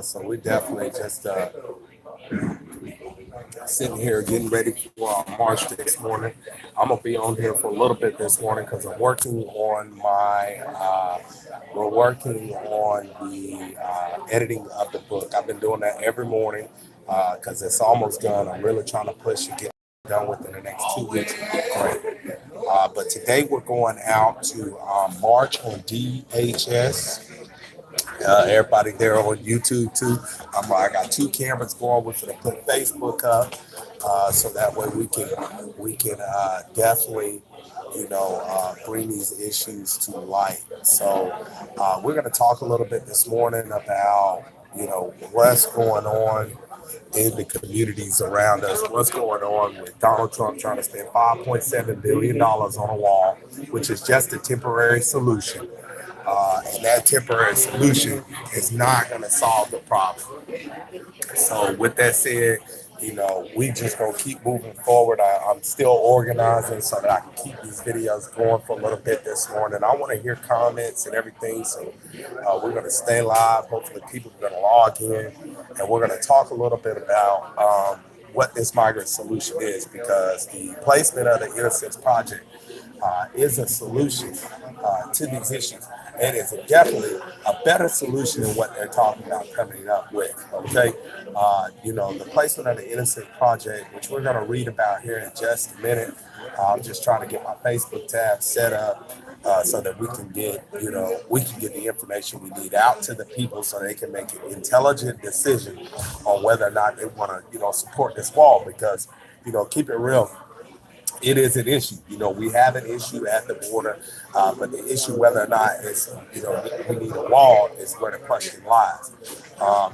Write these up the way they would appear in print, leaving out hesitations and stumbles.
So we definitely just sitting here getting ready for our march this morning. I'm gonna be on here for a little bit this morning because I'm working on we're working on the editing of the book. I've been doing that every morning because it's almost done. I'm really trying to push and get done within the next 2 weeks. Great. But today we're going out to march on DHS. Everybody there on YouTube too. I got two cameras going. We're gonna put Facebook up, so that way we can definitely bring these issues to light. So we're gonna talk a little bit this morning about what's going on in the communities around us. What's going on with Donald Trump trying to spend $5.7 billion on a wall, which is just a temporary solution. And that temporary solution is not going to solve the problem. So, with that said, we just gonna keep moving forward. I'm still organizing so that I can keep these videos going for a little bit this morning. I want to hear comments and everything, so we're gonna stay live. Hopefully, people are gonna log in, and we're gonna talk a little bit about what this migrant solution is, because the placement of the Innocence Project is a solution to these issues. It is definitely a better solution than what they're talking about coming up with. Okay, the placement of the Innocent Project, which we're going to read about here in just a minute. I'm just trying to get my Facebook tab set up so that we can get the information we need out to the people so they can make an intelligent decision on whether or not they want to, support this wall. Because, keep it real, it is an issue. We have an issue at the border, but the issue whether or not it's, we need a wall is where the question lies.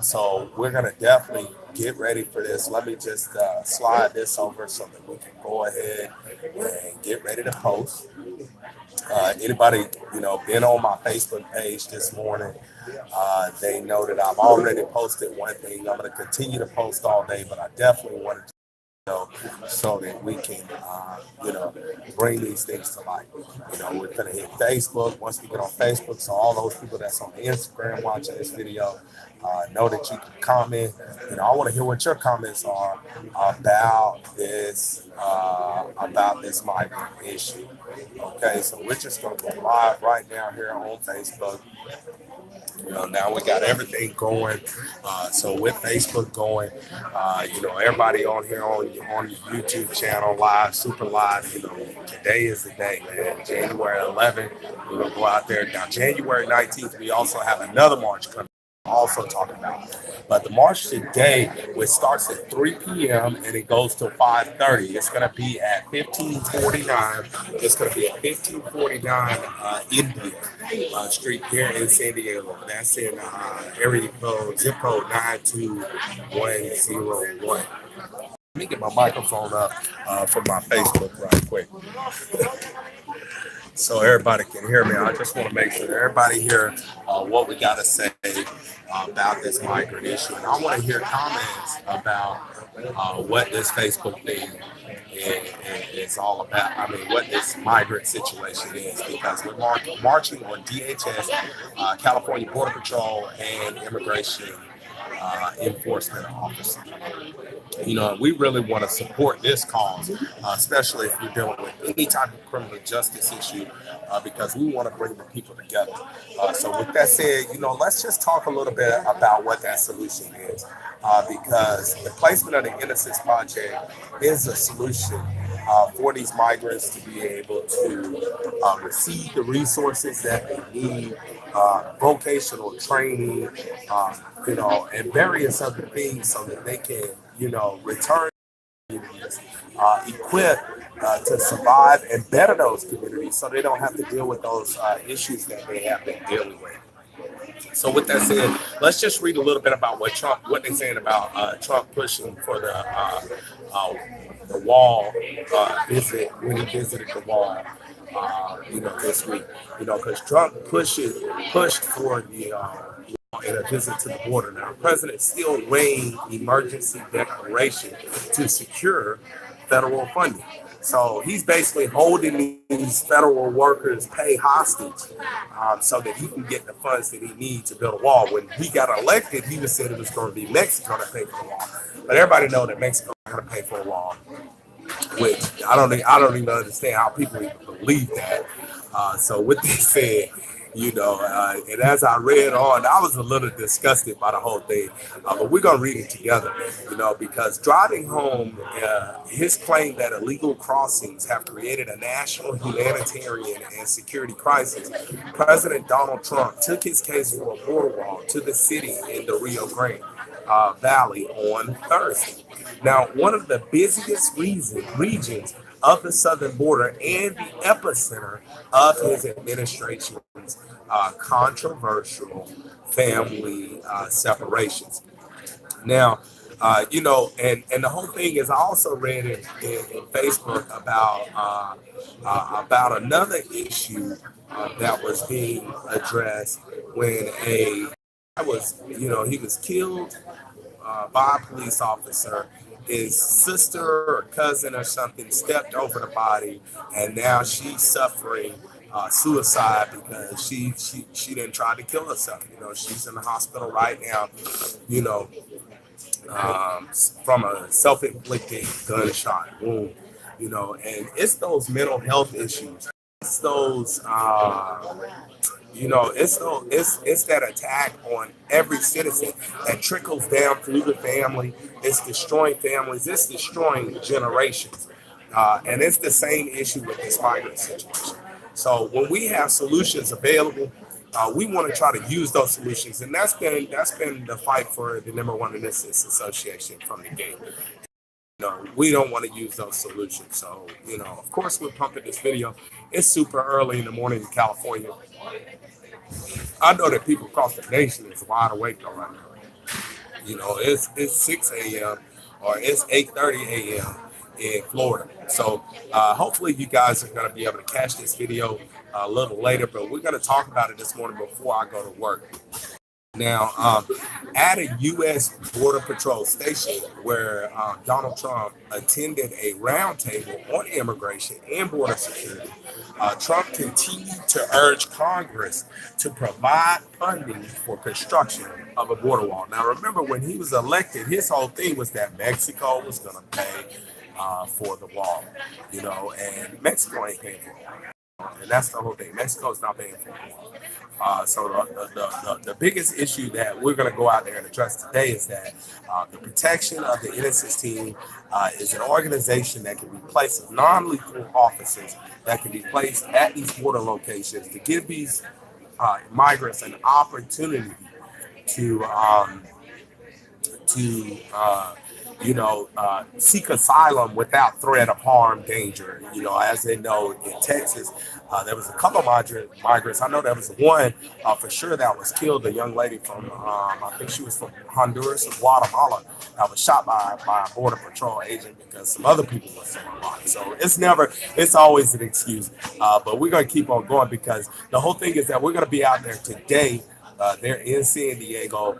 So we're going to definitely get ready for this. Let me just slide this over so that we can go ahead and get ready to post. Anybody, been on my Facebook page this morning, they know that I've already posted one thing. I'm going to continue to post all day, but I definitely wanted to so that we can, bring these things to light. We're gonna hit Facebook once we get on Facebook. So all those people that's on Instagram watching this video, know that you can comment. I want to hear what your comments are about this migrant issue. Okay, so we're just gonna go live right now here on Facebook. Now we got everything going. So with Facebook going, everybody on here on the YouTube channel, live, super live. Today is the day, man. January 11th, we're gonna go out there. Now, January 19th, we also have another march coming. Also talking about, but the march today, which starts at 3 p.m. and it goes till 5:30. It's going to be at 1549. It's going to be at 1549 India Street here in San Diego. That's in area code zip code 92101. Let me get my microphone up for my Facebook right quick, so everybody can hear me. I just want to make sure everybody hear what we got to say about this migrant issue. And I want to hear comments about what this Facebook thing is all about. I mean, what this migrant situation is, because we're marching on DHS, California Border Patrol, and Immigration Enforcement Office. We really want to support this cause, especially if you're dealing with any type of criminal justice issue, because we want to bring the people together. So with that said, let's just talk a little bit about what that solution is, because the placement of the Innocence Project is a solution for these migrants to be able to receive the resources that they need, vocational training, and various other things so that they can, return communities, equipped to survive and better those communities so they don't have to deal with those issues that they have been dealing with. So with that said, let's just read a little bit about what they're saying about Trump pushing for the wall visit, when he visited the wall, this week. Because Trump pushed for the in a visit to the border. Now, the president still weighing emergency declaration to secure federal funding. So he's basically holding these federal workers' pay hostage so that he can get the funds that he needs to build a wall. When he got elected, he was said it was going to be Mexico to pay for the wall, but everybody know that Mexico is going to pay for the wall, which I don't even understand how people even believe that. So with this said, and as I read on, I was a little disgusted by the whole thing. But we're gonna read it together, because driving home, his claim that illegal crossings have created a national humanitarian and security crisis. President Donald Trump took his case for a border wall to the city in the Rio Grande Valley on Thursday. Now, one of the busiest regions of the southern border and the epicenter of his administration's controversial family separations. Now, and the whole thing is, I also read in Facebook about another issue that was being addressed when a he was killed by a police officer. His sister or cousin or something stepped over the body, and now she's suffering suicide because she didn't try to kill herself. She's in the hospital right now. You know, from a self-inflicted gunshot wound. And it's those mental health issues. It's those. It's that attack on every citizen that trickles down through the family. It's destroying families. It's destroying generations, and it's the same issue with this migrant situation. So when we have solutions available, we want to try to use those solutions, and that's been the fight for the number one Innocence Association from the gate. We don't want to use those solutions. So, of course, we're pumping this video. It's super early in the morning in California. I know that people across the nation is wide awake though right now. It's 6 a.m. or it's 8:30 a.m. in Florida. So hopefully you guys are going to be able to catch this video a little later, but we're going to talk about it this morning before I go to work. Now, at a U.S. Border Patrol station where Donald Trump attended a roundtable on immigration and border security, Trump continued to urge Congress to provide funding for construction of a border wall. Now, remember, when he was elected, his whole thing was that Mexico was going to pay for the wall, and Mexico ain't paying for it. And that's the whole thing. Mexico's not paying for it. So the biggest issue that we're going to go out there and address today is that the protection of the Innocence Team is an organization that can be placed with non-lethal officers that can be placed at these border locations to give these migrants an opportunity to seek asylum without threat of harm, danger. As they know, in Texas, there was a couple of migrants. I know there was one for sure that was killed, a young lady from, I think she was from Honduras or Guatemala, that was shot by a Border Patrol agent because some other people were so involved. So it's always an excuse. But we're going to keep on going because the whole thing is that we're going to be out there today. They're in San Diego.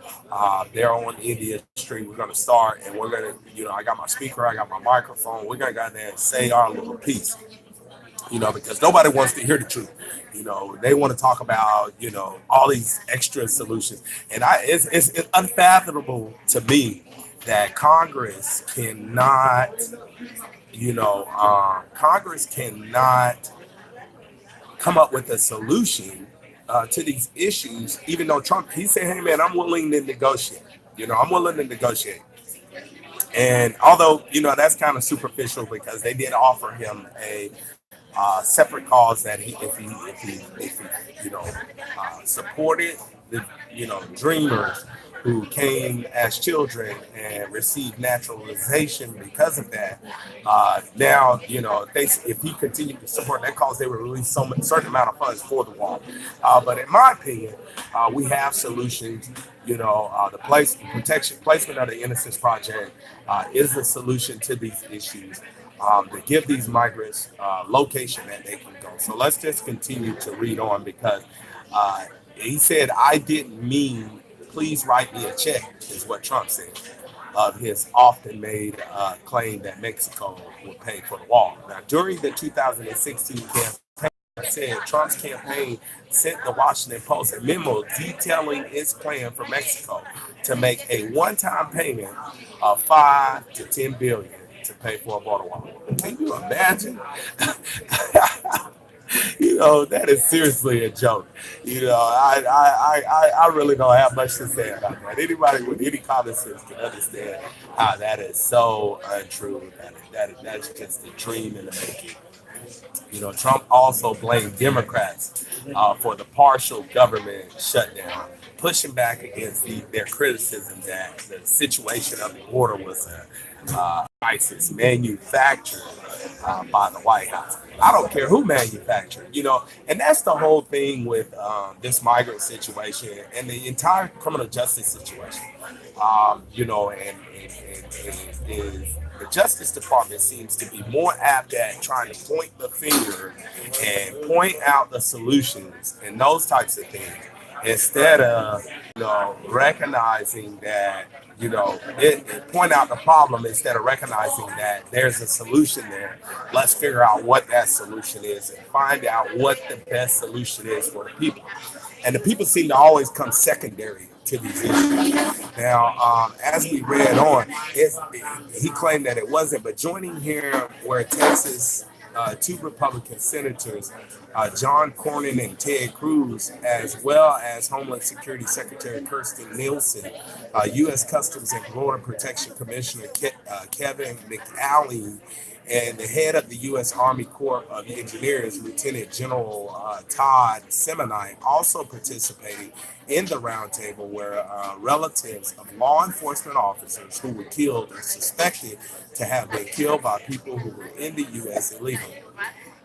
They're on India Street. We're going to start, and we're going to, I got my speaker, I got my microphone. We're going to go out there and say our little piece, because nobody wants to hear the truth. They want to talk about, all these extra solutions. And it's unfathomable to me that Congress cannot come up with a solution to these issues, even though Trump, he said, hey man, I'm willing to negotiate. I'm willing to negotiate. And although, that's kind of superficial because they did offer him a separate cause that if he supported the, dreamers who came as children and received naturalization because of that. Now, if he continued to support that cause, they would release certain amount of funds for the wall. But in my opinion, we have solutions. The placement of the Innocence Project is the solution to these issues. To give these migrants location that they can go. So let's just continue to read on because he said, I didn't mean, please write me a check, is what Trump said. of his often made claim that Mexico would pay for the wall. Now, during the 2016 campaign, said Trump's campaign sent the Washington Post a memo detailing its plan for Mexico to make a one-time payment of 5 to 10 billion to pay for a border wall. Can you imagine? That is seriously a joke. I really don't have much to say about that. Anybody with any common sense can understand how that is so untrue. That's just a dream in the making. Trump also blamed Democrats for the partial government shutdown, pushing back against their criticism that the situation of the border was a crisis manufactured by the White House. I don't care who manufactured, and that's the whole thing with this migrant situation and the entire criminal justice situation. And is the Justice Department seems to be more apt at trying to point the finger and point out the solutions and those types of things instead of recognizing that point out the problem instead of recognizing that there's a solution there. Let's figure out what that solution is and find out what the best solution is for the people. And the people seem to always come secondary to these issues. Now, as we read on, he claimed that it wasn't, but joining here were Texas, two Republican senators, John Cornyn and Ted Cruz, as well as Homeland Security Secretary Kirstjen Nielsen, U.S. Customs and Border Protection Commissioner Kevin McAleenan, and the head of the U.S. Army Corps of Engineers, Lieutenant General Todd Semonite, also participating in the roundtable where relatives of law enforcement officers who were killed or suspected to have been killed by people who were in the U.S. illegally.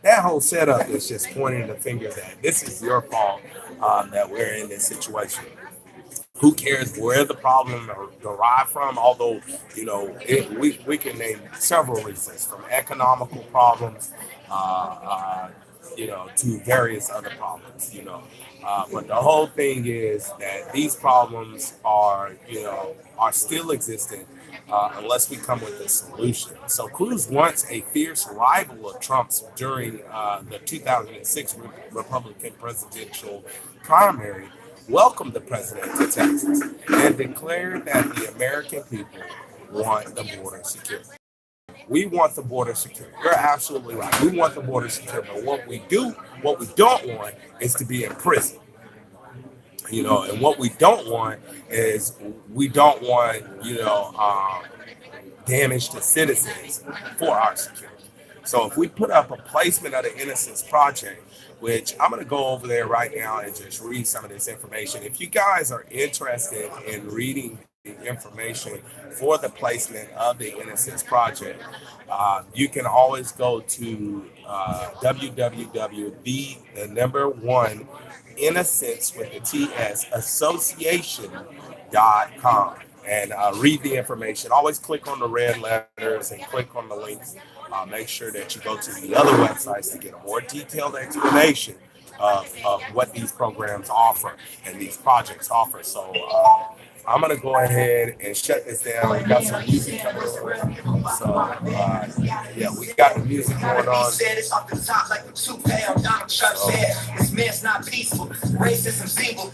That whole setup is just pointing the finger that this is your fault that we're in this situation. Who cares where the problem derived from? Although, we can name several reasons, from economical problems, to various other problems, But the whole thing is that these problems are still existent unless we come with a solution. So Cruz, once a fierce rival of Trump's during the 2006 Republican presidential primary, welcomed the president to Texas and declared that the American people want the border secure. We want the border secure. You're absolutely right. We want the border secure, but what we don't want is to be in prison. And what we don't want is we don't want, damage to citizens for our security. So if we put up a placement of the Innocence Project, which I'm going to go over there right now and just read some of this information. If you guys are interested in reading the information for the placement of the Innocence Project, you can always go to www.innocence with the TS association.com and read the information. Always click on the red letters and click on the links. Make sure that you go to the other websites to get a more detailed explanation of what these programs offer and these projects offer. So I'm going to go ahead and shut this down. We got some music coming on. So, we got the music going on.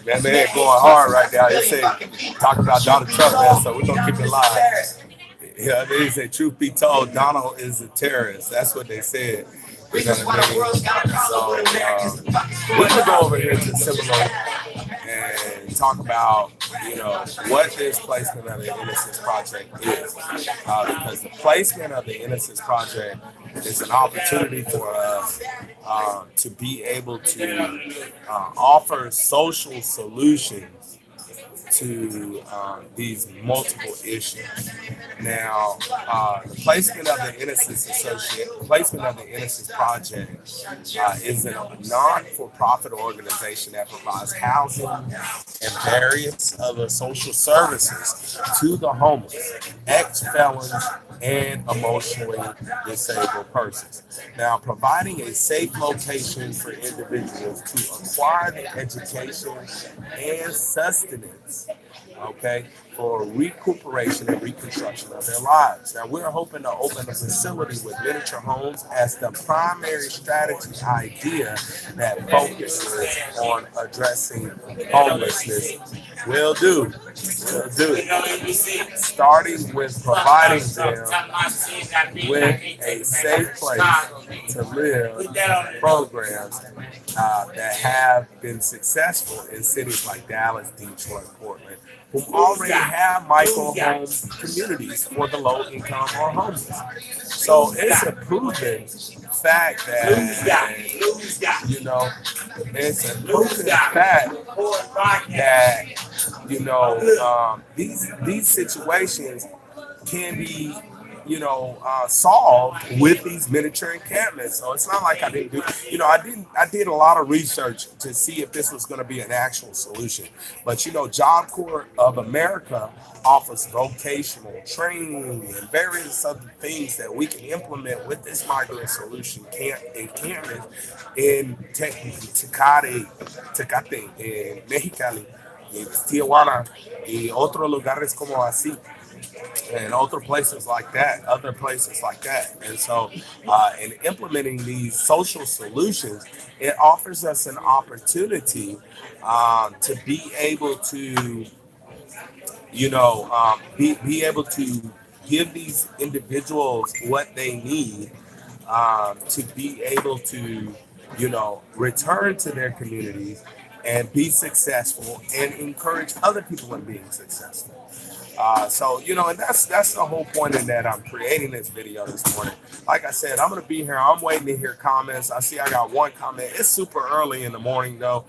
That man going hard right now. They say, talking about Donald Trump, man, so we're going to keep it live. Yeah, they say, truth be told, Donald is a terrorist. That's what they said. So, we can go over here to Seminole and talk about, what this placement of the Innocence Project is. Because the placement of the Innocence Project is an opportunity for us to be able to offer social solutions to these multiple issues. Now, the placement of the Innocence Project is a non-for-profit organization that provides housing and various other social services to the homeless, ex-felons, and emotionally disabled persons. Now, providing a safe location for individuals to acquire the education and sustenance, for recuperation and reconstruction of their lives. Now, we're hoping to open a facility with miniature homes as the primary strategy idea that focuses on addressing homelessness. Will do. Will do. Starting with providing them with a safe place to live programs that have been successful in cities like Dallas, Detroit, Portland, who already have micro home communities for the low income or homeless. So it's a proven fact that, it's a proven fact that, these situations can be, solved with these miniature encampments. So it's not like I didn't do, I did a lot of research to see if this was going to be an actual solution. But Job Corps of America offers vocational training and various other things that we can implement with this migrant solution encampment in Tecate, en Mexicali, en Tijuana, y otros lugares como así and other places like that, And so, in implementing these social solutions, it offers us an opportunity to be able to, be able to give these individuals what they need to be able to, return to their communities and be successful and encourage other people in being successful. And that's the whole point in that I'm creating this video this morning. Like I said, I'm gonna be here. I'm waiting to hear comments. I see I got one comment. It's super early in the morning though.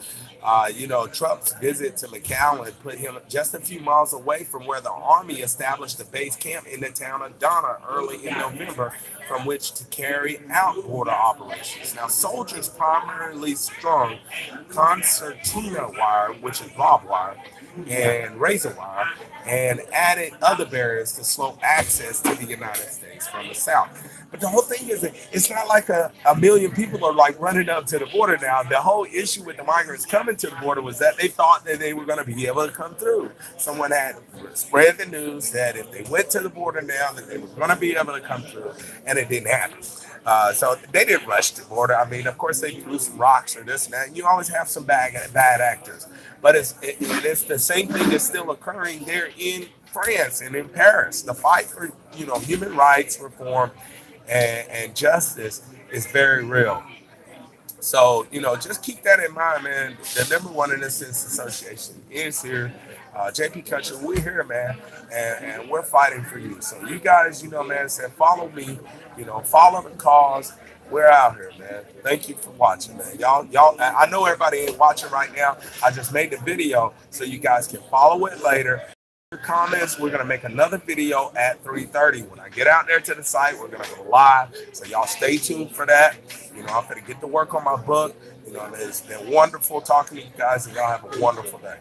Trump's visit to McAllen put him just a few miles away from where the Army established a base camp in the town of Donna early in November, from which to carry out border operations. Now, soldiers primarily strung concertina wire, which is barbed wire, and razor wire, and added other barriers to slow access to the United States from the south. But the whole thing is, it's not like a million people are like running up to the border now. The whole issue with the migrants coming to the border was that they thought that they were going to be able to come through. Someone had spread the news that if they went to the border now, that they were going to be able to come through, and it didn't happen. So they didn't rush the border. I mean, of course, they threw some rocks or this and that. You always have some bad actors. But it's the same thing that's still occurring there in France and in Paris. The fight for, human rights reform and justice is very real. So, just keep that in mind, man. The number one Innocence Association is here. JP Country, we're here, man, and we're fighting for you. So you guys, man, said follow me, follow the cause. We're out here, man. Thank you for watching, man. Y'all. I know everybody ain't watching right now. I just made the video so you guys can follow it later. Comments, we're gonna make another video at 3:30. When I get out there to the site, we're gonna go live. So y'all stay tuned for that. I'm gonna get to work on my book. It's been wonderful talking to you guys, and y'all have a wonderful day.